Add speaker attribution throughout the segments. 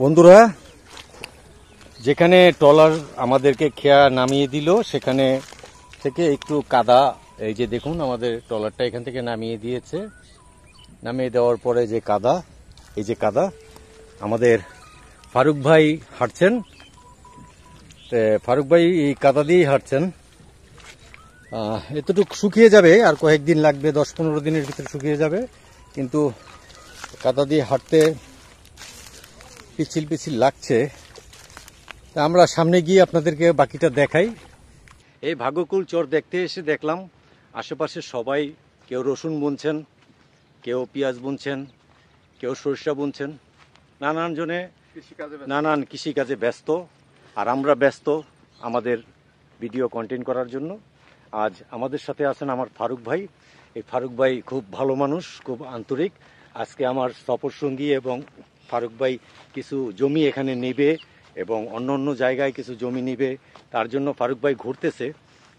Speaker 1: বন্ধুরা, যেখানে ট্রলার আমাদেরকে খেয়া নামিয়ে দিল সেখানে থেকে একটু কাদা, এই যে দেখুন আমাদের ট্রলারটা এখান থেকে নামিয়ে দিয়েছে। নামিয়ে দেওয়ার পরে যে কাদা, এই যে কাদা, আমাদের ফারুক ভাই হাঁটছেন। ফারুক ভাই এই কাদা দিয়েই হাঁটছেন। এতটুকু শুকিয়ে যাবে, আর কয়েকদিন লাগবে, 10-15 দিনের ভিতরে শুকিয়ে যাবে, কিন্তু কাদা দিয়ে হাঁটতে পিছিল পিছিল লাগছে। আমরা সামনে গিয়ে আপনাদেরকে বাকিটা দেখাই। এই ভাগ্যকুল চর দেখতে এসে দেখলাম আশেপাশে সবাই, কেউ রসুন বুনছেন, কেউ পেঁয়াজ বুনছেন, কেউ সরিষা বুনছেন, নানান কৃষিকাজে ব্যস্ত। আর আমরা ব্যস্ত আমাদের ভিডিও কন্টেন্ট করার জন্য। আজ আমাদের সাথে আছেন আমার ফারুক ভাই। এই ফারুক ভাই খুব ভালো মানুষ, খুব আন্তরিক। আজকে আমার সফর সঙ্গী, এবং ফারুক ভাই কিছু জমি এখানে নেবে এবং অন্য অন্য জায়গায় কিছু জমি নেবে, তার জন্য ফারুক ভাই ঘুরতেছে।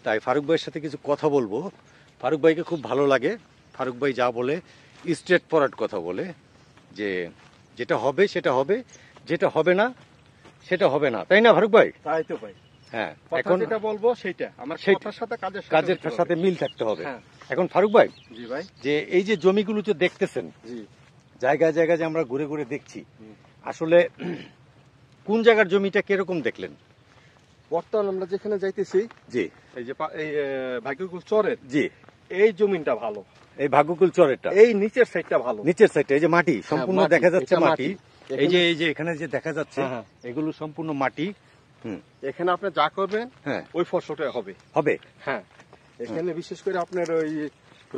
Speaker 1: তাই ফারুক ভাইয়ের সাথে কিছু কথা বলবো। ফারুক ভাইকে খুব ভালো লাগে। ফারুক ভাই যা বলে স্ট্রেট ফরওয়ার্ড কথা বলে, যে যেটা হবে সেটা হবে, যেটা হবে না সেটা হবে না। তাই না ফারুক ভাই?
Speaker 2: তাই তো ভাই।
Speaker 1: হ্যাঁ,
Speaker 2: এখন যেটা বলবো সেটা আমার কথার সাথে
Speaker 1: কাজের সাথে মিল থাকতে হবে। এখন ফারুক ভাই,
Speaker 2: জি ভাই,
Speaker 1: যে এই যে জমিগুলো যে দেখতেছেন,
Speaker 2: জি,
Speaker 1: জায়গায় জায়গায় যে আমরা ঘুরে ঘুরে দেখছি, আসলে কোন জায়গার জমিটা কিরকম দেখলেন?
Speaker 2: বর্তমান আমরা যেখানে যাইতেছি,
Speaker 1: জি,
Speaker 2: এই যে ভাগ্যকুল চরের,
Speaker 1: জি,
Speaker 2: এই জমিটা ভালো।
Speaker 1: এই ভাগ্যকুল চরেরটা,
Speaker 2: এই নিচের সাইডটা ভালো।
Speaker 1: নিচের সাইডটা, এই যে মাটি সম্পূর্ণ দেখা যাচ্ছে, মাটি, এই যে এখানে যে দেখা যাচ্ছে, এগুলো সম্পূর্ণ মাটি।
Speaker 2: এখানে আপনি যা করবেন, হ্যাঁ, ওই ফসলটা হবে হবে। হ্যাঁ, এখানে বিশেষ করে আপনার ওই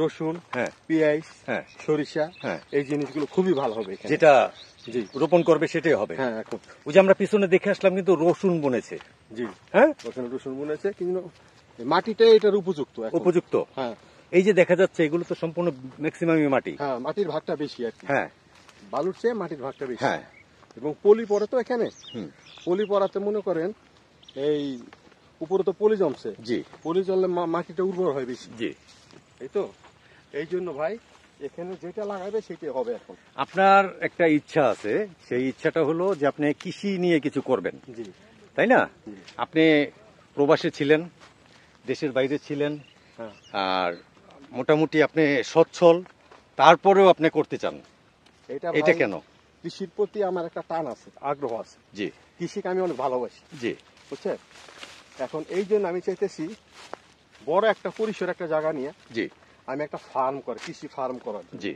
Speaker 2: রসুন, হ্যাঁ, পেঁয়াজ, হ্যাঁ, সরিষা, হ্যাঁ, এই জিনিসগুলো খুবই ভালো হবে। যেটা
Speaker 1: জি রোপণ করবে সেটাই হবে।
Speaker 2: হ্যাঁ,
Speaker 1: ওই যে আমরা পিছনে দেখে আসলাম, কিন্তু রসুন বুনেছে।
Speaker 2: জি, হ্যাঁ, ওখানে রসুন বুনেছে, কিন্তু মাটিটা এটার উপযুক্ত।
Speaker 1: উপযুক্ত, হ্যাঁ। এই যে দেখা যাচ্ছে এগুলো তো সম্পূর্ণ ম্যাক্সিমামই মাটি।
Speaker 2: হ্যাঁ, মাটির ভাগটা বেশি আর কি।
Speaker 1: হ্যাঁ,
Speaker 2: বালুর চেয়ে মাটির ভাগটা বেশি।
Speaker 1: হ্যাঁ,
Speaker 2: এবং পলি পড়ে তো এখানে। পলি পড়াতে মনে করেন এই উপরে তো পলি জমছে। জি, পলি জমলে মাটিটা উর্বর হয় বেশি। জি, এই তো, এই জন্য ভাই এখানে যেটা লাগাবে সেটাই হবে। এখন
Speaker 1: আপনার একটা ইচ্ছা আছে, সেই ইচ্ছাটা হলো যে আপনি কৃষি নিয়ে কিছু করবেন। জি, তাই না? আপনি প্রবাসে ছিলেন, দেশের বাইরে ছিলেন, আর মোটামুটি আপনি সচ্ছল, তারপরেও আপনি করতে চান। এটা কেন?
Speaker 2: কৃষির প্রতি আমার একটা টান আছে, আগ্রহ আছে। জি, কৃষিকে আমি অনেক ভালোবাসি। জি, বুঝছেন? এখন এই জন্য আমি চাইতেছি বড় একটা পরিসর একটা জায়গা নিয়ে, জি, আমি একটা ফার্ম করে, কৃষি ফার্ম করার। জি,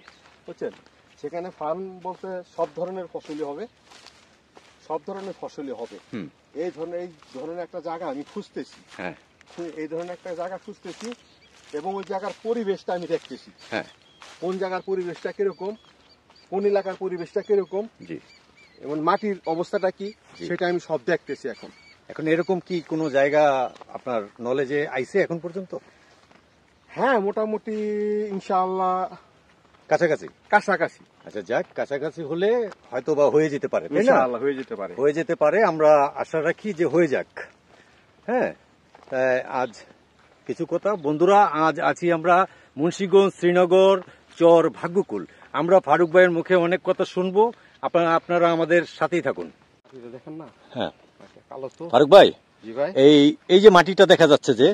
Speaker 2: বুঝছেন? সেখানে ফার্ম বলতে সব ধরনের ফসলই হবে, সব ধরনের ফসলই হবে। এই ধরনের একটা জায়গা আমি খুঁজতেছি। হ্যাঁ, এই ধরনের একটা জায়গা খুঁজতেছি, এবং ওই জায়গার পরিবেশটা আমি দেখতেছি। হ্যাঁ, কোন জায়গার পরিবেশটা কিরকম, কোন এলাকার পরিবেশটা কিরকম, জি, এবং মাটির অবস্থাটা কি, সেটা আমি সব দেখতেছি।
Speaker 1: এখন এরকম কি কোনো জায়গা আপনার নলেজে আইছে এখন পর্যন্ত?
Speaker 2: হ্যাঁ, মোটামুটি ইনশাআল্লাহ কাছাকাছি।
Speaker 1: আচ্ছা, যাক, কাছাকাছি হলে হয়তো বা হয়ে যেতে পারে।
Speaker 2: ইনশাআল্লাহ হয়ে যেতে পারে।
Speaker 1: আমরা আশা রাখি যে হয়ে যাক। হ্যাঁ, তাই আজ কিছু কথা বন্ধুরা, আজ আছি আমরা মুন্সিগঞ্জ শ্রীনগর চর ভাগ্যকুল। আমরা ফারুক ভাইয়ের মুখে অনেক কথা শুনবো, আপনারা আমাদের সাথেই থাকুন।
Speaker 2: দেখেন না?
Speaker 1: হ্যাঁ, ফারুক ভাই, এই যে মাটিটা দেখা যাচ্ছে, যে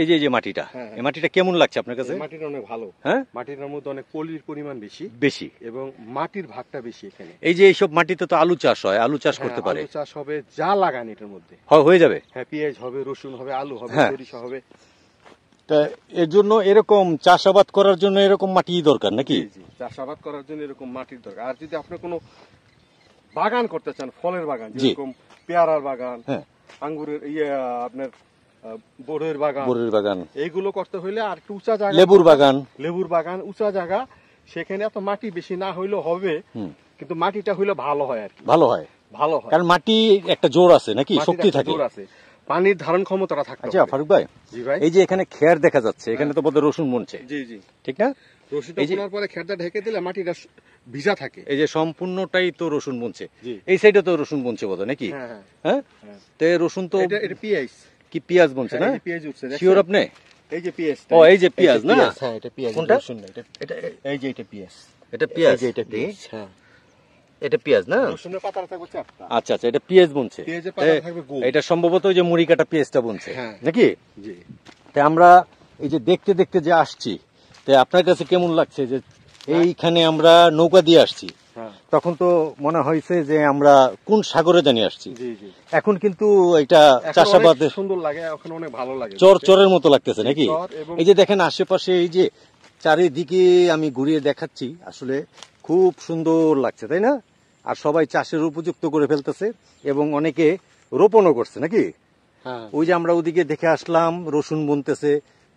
Speaker 1: এই যে মাটিটা, এই মাটিটা কেমন লাগছে আপনার কাছে?
Speaker 2: মাটিটা অনেক ভালো। হ্যাঁ, মাটির মধ্যে অনেক পলির পরিমাণ বেশি, এবং মাটির ভাগটা বেশি এখানে।
Speaker 1: এই যে এইসব মাটিতে তো আলু চাষ হয়, আলু চাষ করতে পারে।
Speaker 2: আলু চাষ হবে, যা লাগান এটার মধ্যে
Speaker 1: হয়ে যাবে।
Speaker 2: হ্যাঁ, পেঁয়াজ হবে, রসুন হবে, আলু হবে, সরিষা হবে।
Speaker 1: তা এর জন্য এরকম চাষাবাদ করার জন্য এরকম মাটি দরকার নাকি?
Speaker 2: জি, চাষাবাদ করার জন্য এরকম মাটির দরকার। আর যদি আপনি কোনো বাগান করতে চান, ফলের বাগান, যেরকম পেয়ারার বাগান, আঙ্গুরের আপনার বড়ের বাগান, এইগুলো করতে হইলে আর একটু উঁচা জায়গা, লেবুর বাগান উঁচা জায়গা, সেখানে এত মাটি বেশি না হইলেও হবে, কিন্তু মাটিটা হইলে ভালো হয় আর কি। ভালো হয়,
Speaker 1: কারণ মাটি একটা জোর আছে নাকি, শক্তি থাকে,
Speaker 2: জোর আছে, পানির ধারণ ক্ষমতাটা থাকে।
Speaker 1: আচ্ছা ফারুক ভাই, জি ভাই, এই যে এখানে খের দেখা যাচ্ছে, এখানে তো বোধহয় রসুন বুনছে।
Speaker 2: জি জি,
Speaker 1: ঠিক না?
Speaker 2: রসুনটা বোনার পরে খেরটা ঢেকে দিলে মাটিটা ভিজা থাকে।
Speaker 1: এই যে সম্পূর্ণটাই তো রসুন বুনছে, এই সাইডে তো রসুন বুনছে বোধহয় নাকি? হ্যাঁ, তো রসুন তো
Speaker 2: এটা পেঁয়াজ,
Speaker 1: কি পেঁয়াজ বুনছে না?
Speaker 2: পেঁয়াজ উঠছে,
Speaker 1: শিওর আপনি?
Speaker 2: এই যে পেঁয়াজ,
Speaker 1: ও এই যে পেঁয়াজ না?
Speaker 2: হ্যাঁ, এটা পেঁয়াজ,
Speaker 1: কোনটা?
Speaker 2: রসুন না, এটা এই যে এটা পেঁয়াজ,
Speaker 1: এটা পেঁয়াজ,
Speaker 2: এটা পেঁয়াজ। হ্যাঁ,
Speaker 1: এটা পেঁয়াজ না?
Speaker 2: রসুনের পাতাটা থাকবে চারটা।
Speaker 1: আচ্ছা আচ্ছা, এটা পেঁয়াজ বুনছে।
Speaker 2: পেঁয়াজের পাতা থাকবে গোল।
Speaker 1: এটা সম্ভবত ওই যে মুড়ি কাটা পেঁয়াজটা বুনছে নাকি?
Speaker 2: জি।
Speaker 1: তাই আমরা এই যে দেখতে দেখতে যে আসছি, তাই আপনার কাছে কেমন লাগছে যে এইখানে আমরা নৌকা দিয়ে আসছি? তখন তো মনে হয়েছে যে আমরা কোন সাগরে জানি আসছি। এখন কিন্তু এটা চাষাবাদের
Speaker 2: সুন্দর লাগে, এখন অনেক ভালো লাগে,
Speaker 1: চরের মতো লাগতেছে নাকি? এই যে দেখেন আশেপাশে এই যে চারিদিকে আমি ঘুরিয়ে দেখাচ্ছি, আসলে খুব সুন্দর লাগছে, তাই না? আর সবাই চাষের উপযুক্ত করে ফেলতেছে এবং অনেকে রোপণও করছে নাকি? ওই যে আমরা ওদিকে দেখে আসলাম, রসুন বুনতেছে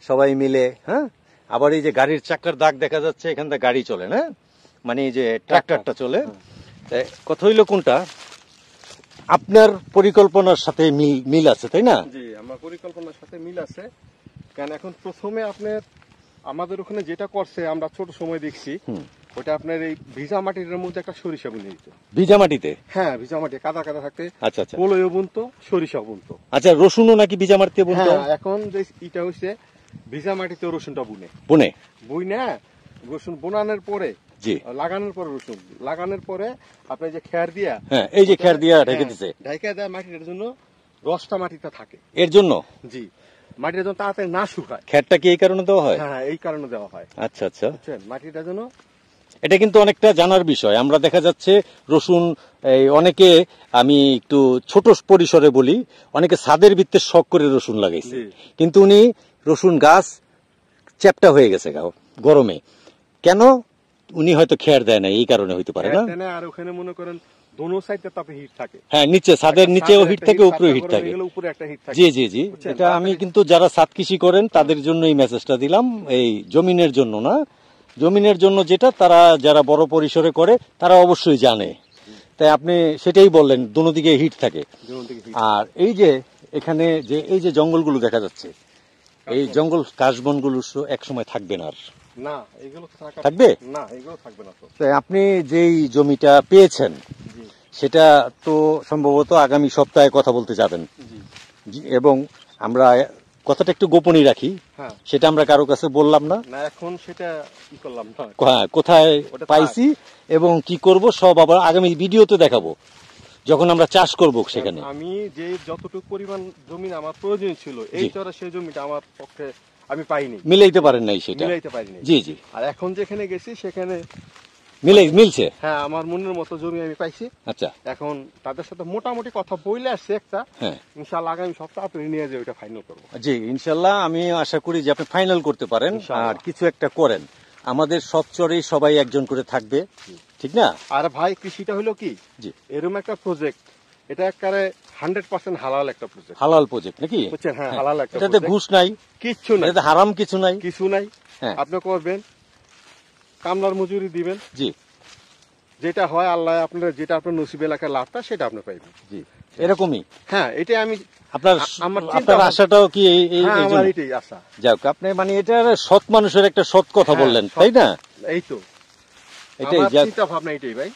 Speaker 1: সবাই মিলে। হ্যাঁ, আবার এই যে গাড়ির চাকার দাগ দেখা যাচ্ছে, এখান থেকে গাড়ি চলে না, মানে এই যে ট্রাক্টরটা চলে। কথা হইলো কোনটা আপনার পরিকল্পনার সাথে মিল আছে, তাই না?
Speaker 2: জি, আমার পরিকল্পনার সাথে মিল আছে। কারণ এখন প্রথমে আপনার আমাদের ওখানে যেটা করছে আমরা ছোট সময় দেখছি, ওটা আপনার এই ভিজা মাটির মধ্যে একটা সরিষা বুনে দিত।
Speaker 1: ভিজা মাটিতে? হ্যাঁ,
Speaker 2: ভিজা মাটি কাদা কাদা থাকতে।
Speaker 1: আচ্ছা আচ্ছা,
Speaker 2: পোলও বুনতো, সরিষা বুনতো।
Speaker 1: আচ্ছা, রসুনও নাকি ভিজা মাটিতে বুনতো?
Speaker 2: এখন যে এটা হচ্ছে ভিজা মাটিতে রসুনটা বুনে রসুন বোনানোর পরে, লাগানোর পরে রসুন লাগানোর পরে আপনি যে খের দিয়া,
Speaker 1: এই যে খের দিয়া ঢেকে দিছে,
Speaker 2: ঢেকে দেয় মাটির জন্য রসটা মাটিতে থাকে
Speaker 1: এর জন্য।
Speaker 2: জি, মাটিটা যেন তাড়াতাড়ি না শুকায়।
Speaker 1: খেরটা কি এই কারণে দেওয়া হয়?
Speaker 2: হ্যাঁ, এই কারণে দেওয়া হয়।
Speaker 1: আচ্ছা আচ্ছা,
Speaker 2: মাটিটা যেন,
Speaker 1: এটা কিন্তু অনেকটা জানার বিষয়। আমরা দেখা যাচ্ছে রসুন অনেকে, আমি একটু ছোট পরিসরে বলি, অনেকে ছাদের ভিত্তে শখ করে রসুন লাগাইছে, কিন্তু উনি রসুন গাছ চ্যাপটা হয়ে গেছে গরমে। কেন? উনি হয়তো খেয়ার দেয় না, এই কারণে হইতে পারে না।
Speaker 2: আর ওখানে মনে করেন দোনো সাইডে তাপে হিট থাকে।
Speaker 1: হ্যাঁ, নিচে ছাদের নিচেও হিট থাকে, উপরেও হিট থাকে। জি জি জি, এটা আমি কিন্তু যারা ছাদ কৃষি করেন তাদের জন্য এই মেসেজটা দিলাম, এই জমিনের জন্য না। জমিনের জন্য যেটা তারা যারা বড় পরিসরে করে তারা অবশ্যই জানে। তাই আপনি সেটাই বললেন, দোনো দিকে হিট থাকে। আর এই যে এখানে যে এই যে জঙ্গলগুলো দেখা যাচ্ছে, এই জঙ্গল কাশবনগুলো এক সময় থাকবে না, আর
Speaker 2: না এগুলো
Speaker 1: থাকবে না,
Speaker 2: এগুলো থাকবে না। তো
Speaker 1: আপনি যেই জমিটা পেয়েছেন সেটা তো সম্ভবত আগামী সপ্তাহে কথা বলতে যাবেন, এবং আমরা কথাটা একটু গোপনই রাখি, সেটা আমরা কারো কাছে বললাম না।
Speaker 2: এখন সেটা কি করলাম না,
Speaker 1: কোথায় পাইছি এবং কি করব সব আবার আগামী ভিডিওতে দেখাবো, যখন আমরা চাষ করব সেখানে।
Speaker 2: আমি যে যতটুকু পরিমাণ জমি আমার প্রয়োজন ছিল এই চরে, সেই জমিটা আমার পক্ষে আমি পাইনি,
Speaker 1: মিলাইতে পারেন নাই, সেটা
Speaker 2: মিলাইতে পারিনি।
Speaker 1: জি জি,
Speaker 2: আর এখন যেখানে গেছি সেখানে
Speaker 1: মিলছে।
Speaker 2: হ্যাঁ, আমার মনের মতো জমি আমি পাইছি।
Speaker 1: আচ্ছা,
Speaker 2: এখন তাদের সাথে মোটামুটি কথা বলে আসছে একটা। ইনশাআল্লাহ আগামী সপ্তাহে আপনি নিয়ে যে ওইটা ফাইনাল করব।
Speaker 1: জি, ইনশাআল্লাহ আমি আশা করি যে আপনি ফাইনাল করতে পারেন আর কিছু একটা করেন। আমাদের সব চরেই সবাই একজন করে থাকবে, ঠিক না?
Speaker 2: আর ভাই, কৃষিটা হলো কি, জি, এরকম একটা প্রজেক্ট, এটা একেবারে 100% হালাল একটা প্রজেক্ট।
Speaker 1: হালাল প্রজেক্ট নাকি?
Speaker 2: বুঝছেন? হ্যাঁ, হালাল একটা।
Speaker 1: এটাতে ঘুষ নাই,
Speaker 2: কিচ্ছু নাই,
Speaker 1: এটাতে হারাম কিছু নাই,
Speaker 2: কিছু নাই। আপনি করবেন, কামলার মজুরি দিবেন, জি, যেটা হয় আল্লাহ আপনার, যেটা আপনার নসিব এলাকার লাভটা সেটা আপনি পাইবেন। জি,
Speaker 1: এরকমই।
Speaker 2: হ্যাঁ, এটাই আমি
Speaker 1: আপনার আশাটাও কি
Speaker 2: আমার এটাই আশা।
Speaker 1: যাক, আপনি মানে এটা সৎ মানুষের একটা সৎ কথা বললেন, তাই না?
Speaker 2: এই তো
Speaker 1: এটাই চিন্তা
Speaker 2: ভাবনা, এটাই ভাই।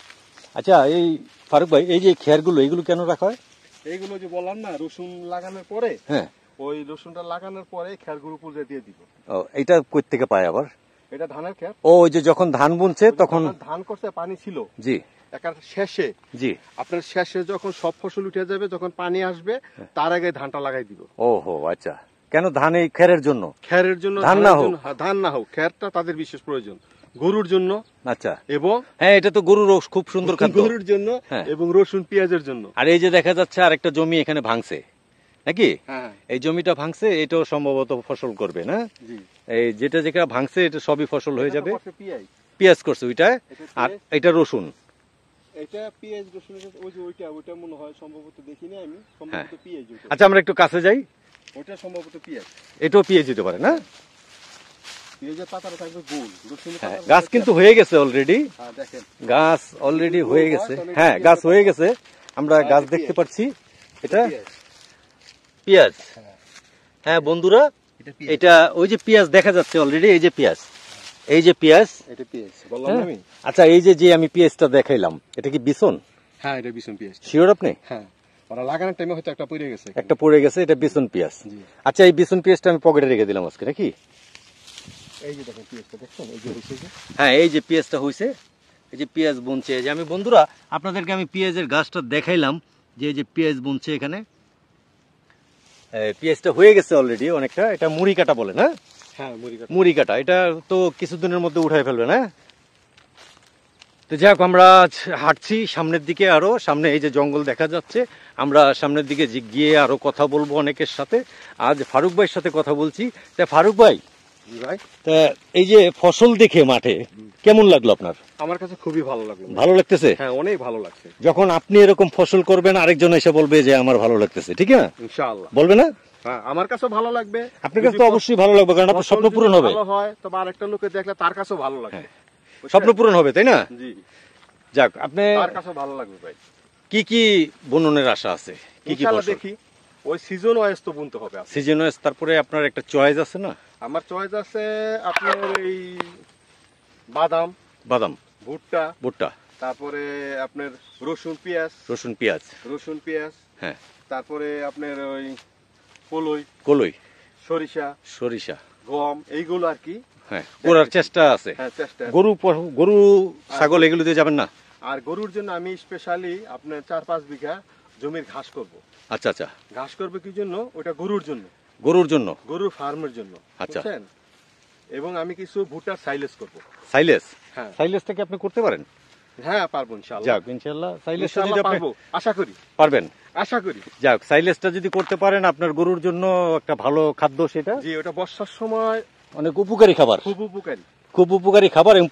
Speaker 1: আচ্ছা, এই ফারুক ভাই, এই যে খেরগুলো এগুলো কেন রাখা হয়?
Speaker 2: এইগুলো যে বললাম না, রসুন লাগানোর পরে, হ্যাঁ, ওই রসুনটা লাগানোর পরে খেরগুলো পুজো দিয়ে দিব।
Speaker 1: ও, এটা কই থেকে পায় আবার?
Speaker 2: এটা ধানের খের।
Speaker 1: ও, ওই যে যখন ধান বুনছে তখন
Speaker 2: ধান করছে, পানি ছিল,
Speaker 1: জি,
Speaker 2: একার শেষে, জি, আপনার শেষে যখন সব ফসল উঠে যাবে, যখন পানি আসবে, তার আগে ধানটা লাগাই দিব।
Speaker 1: ওহো, আচ্ছা। কেন ধান? এই খেরের জন্য?
Speaker 2: খেরের জন্য, ধান না হোক, খেরটা তাদের বিশেষ প্রয়োজন, গরুর জন্য। আচ্ছা, এবং
Speaker 1: হ্যাঁ, এটা তো গরুর খুব সুন্দর খাদ্য,
Speaker 2: গরুর জন্য এবং রসুন পেঁয়াজের জন্য।
Speaker 1: আর এই যে দেখা যাচ্ছে আরেকটা জমি এখানে ভাঙছে নাকি? এই জমিটা ভাঙছে, এটাও সম্ভবত ফসল করবে না? এই যেটা যেটা ভাঙছে এটা সবই ফসল হয়ে যাবে। পেঁয়াজ করছে ওইটা, আর এটা রসুন।
Speaker 2: এটা পেঁয়াজ রসুন, ওই যে ওইটা মনে হয় সম্ভবত দেখিনি আমি, সম্ভবত পেঁয়াজ।
Speaker 1: আচ্ছা, আমরা একটু কাছে যাই।
Speaker 2: ওটা সম্ভবত পেঁয়াজ,
Speaker 1: এটাও পেঁয়াজ দিতে পারে না?
Speaker 2: পেঁয়াজের পাতাটা থাকবে গোল, রসুনের পাতা।
Speaker 1: গাছ কিন্তু হয়ে গেছে অলরেডি, দেখেন গাছ অলরেডি হয়ে গেছে। হ্যাঁ, গাছ হয়ে গেছে, আমরা গাছ দেখতে পাচ্ছি। এটা পেঁয়াজ। হ্যাঁ বন্ধুরা, এটা ওই যে পেঁয়াজ দেখা যাচ্ছে অলরেডি, এই যে পেঁয়াজ, এই যে পেঁয়াজ, এটা পেঁয়াজ বললাম আমি। আচ্ছা, এই যে আমি পেঁয়াজটা দেখাইলাম, এটা কি বিছন?
Speaker 2: হ্যাঁ, এটা বিছন পেঁয়াজ।
Speaker 1: শিওর আপনি?
Speaker 2: হ্যাঁ, ওরা লাগানোর টাইমে হয়তো একটা পড়ে গেছে,
Speaker 1: এটা বিছন পেঁয়াজ। আচ্ছা, এই বিছন পেঁয়াজটা আমি পকেটে রেখে দিলাম আজকে নাকি?
Speaker 2: এই যে দেখেন পেঁয়াজটা দেখছেন, এই যে হইছে,
Speaker 1: হ্যাঁ, এই যে পেঁয়াজটা হইছে, এই যে পেঁয়াজ বুনছে, যে আমি বন্ধুরা আপনাদেরকে আমি পেঁয়াজের গাছটা দেখাইলাম, যে এই যে পেঁয়াজ বুনছে এখানে। পেঁয়াজটা হয়ে গেছে অলরেডি অনেকটা। এটা মুড়ি কাটা বলে না?
Speaker 2: হ্যাঁ,
Speaker 1: মুড়ি কাটা। এটা তো কিছুদিনের মধ্যে উঠাই ফেলবে না? তো যাই হোক, আমরা হাঁটছি সামনের দিকে, আরো সামনে এই যে জঙ্গল দেখা যাচ্ছে, আমরা সামনের দিকে গিয়ে আরো কথা বলবো অনেকের সাথে। আজ ফারুক ভাইয়ের সাথে কথা বলছি। তা ফারুক ভাই, তা এই যে ফসল দেখে মাঠে কেমন লাগলো আপনার?
Speaker 2: আমার কাছে খুবই ভালো লাগলো।
Speaker 1: ভালো লাগতেছে?
Speaker 2: হ্যাঁ, অনেক ভালো লাগছে।
Speaker 1: যখন আপনি এরকম ফসল করবেন, আরেকজন এসে বলবে যে আমার ভালো লাগতেছে, ঠিক না?
Speaker 2: ইনশাআল্লাহ
Speaker 1: বলবে না?
Speaker 2: হ্যাঁ, আমার কাছে ভালো লাগবে,
Speaker 1: আপনার কাছে তো অবশ্যই ভালো লাগবে, কারণ আপনার স্বপ্ন পূরণ হবে।
Speaker 2: ভালো হয় তবে আরেকটা লোকে দেখলে তার কাছেও ভালো লাগবে।
Speaker 1: স্বপ্ন পূরণ হবে, তাই না?
Speaker 2: জি,
Speaker 1: যাক, আপনি
Speaker 2: তার কাছে ভালো লাগবে ভাই।
Speaker 1: কি কি বুননের আশা আছে? কি কি ফসল?
Speaker 2: দেখি ওই সিজন ওয়াইজ তো বুনতে হবে।
Speaker 1: সিজন ওয়াইজ, তারপরে আপনার একটা চয়েস আছে না?
Speaker 2: আমার চয়েস আছে আপনার এই বাদাম, ভুট্টা, তারপরে আপনার রসুন পেঁয়াজ,
Speaker 1: হ্যাঁ,
Speaker 2: তারপরে আপনার ওই কলই, সরিষা, গম, এইগুলো আর কি।
Speaker 1: হ্যাঁ, করার চেষ্টা আছে।
Speaker 2: হ্যাঁ, চেষ্টা।
Speaker 1: গরু ছাগল এগুলো দিয়ে যাবেন না?
Speaker 2: আর গরুর জন্য আমি স্পেশালি আপনার 4-5 বিঘা জমির ঘাস করব।
Speaker 1: আচ্ছা,
Speaker 2: ঘাস করবে কি জন্য? ওটা গরুর জন্য, গরুর ফার্মের জন্য।
Speaker 1: আচ্ছা।
Speaker 2: বুঝছেন? এবং আমি কিছু ভুট্টার সাইলেজ করব।
Speaker 1: সাইলেজ?
Speaker 2: হ্যাঁ।
Speaker 1: সাইলেজটা কি আপনি করতে পারেন?
Speaker 2: হ্যাঁ, পারবো ইনশাআল্লাহ।
Speaker 1: যাক, ইনশাআল্লাহ সাইলেজটা যদি আপনি
Speaker 2: পারবো, আশা করি
Speaker 1: পারবেন।
Speaker 2: আশা করি।
Speaker 1: যাক, সাইলেজটা যদি করতে পারেন আপনার গরুর জন্য একটা ভালো খাদ্য সেটা।
Speaker 2: জি, ওটা বর্ষার সময়
Speaker 1: অনেক উপকারী খাবার, খুব উপকারী খাবার এবং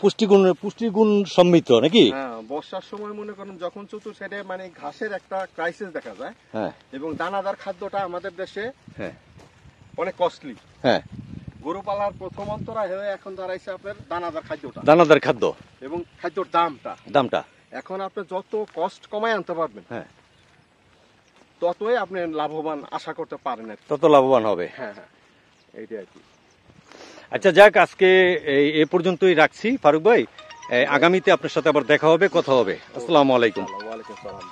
Speaker 1: পুষ্টিগুণ সমৃদ্ধ নাকি?
Speaker 2: হ্যাঁ, বর্ষার সময় মনে করেন যখন চতুর সাইডে মানে ঘাসের একটা ক্রাইসিস দেখা যায়। হ্যাঁ, এবং দানাদার খাদ্যটা আমাদের দেশে হ্যাঁ অনেক কস্টলি। হ্যাঁ, গরু পালার প্রথম অন্তরায় হয়ে এখন দাঁড়াইছে আপনার দানাদার খাদ্য এবং খাদ্যর দামটা। এখন আপনি যত কস্ট কমায় আনতে পারবেন, হ্যাঁ, ততই আপনি লাভবান আশা করতে পারেন,
Speaker 1: তত লাভবান হবে।
Speaker 2: হ্যাঁ, এইটাই আর কি।
Speaker 1: আচ্ছা, যাক, আজকে এ পর্যন্তই রাখছি ফারুক ভাই। আগামীতে আপনার সাথে আবার দেখা হবে, কথা হবে। আসসালামু আলাইকুম।
Speaker 2: ওয়ালাইকুম আসসালাম।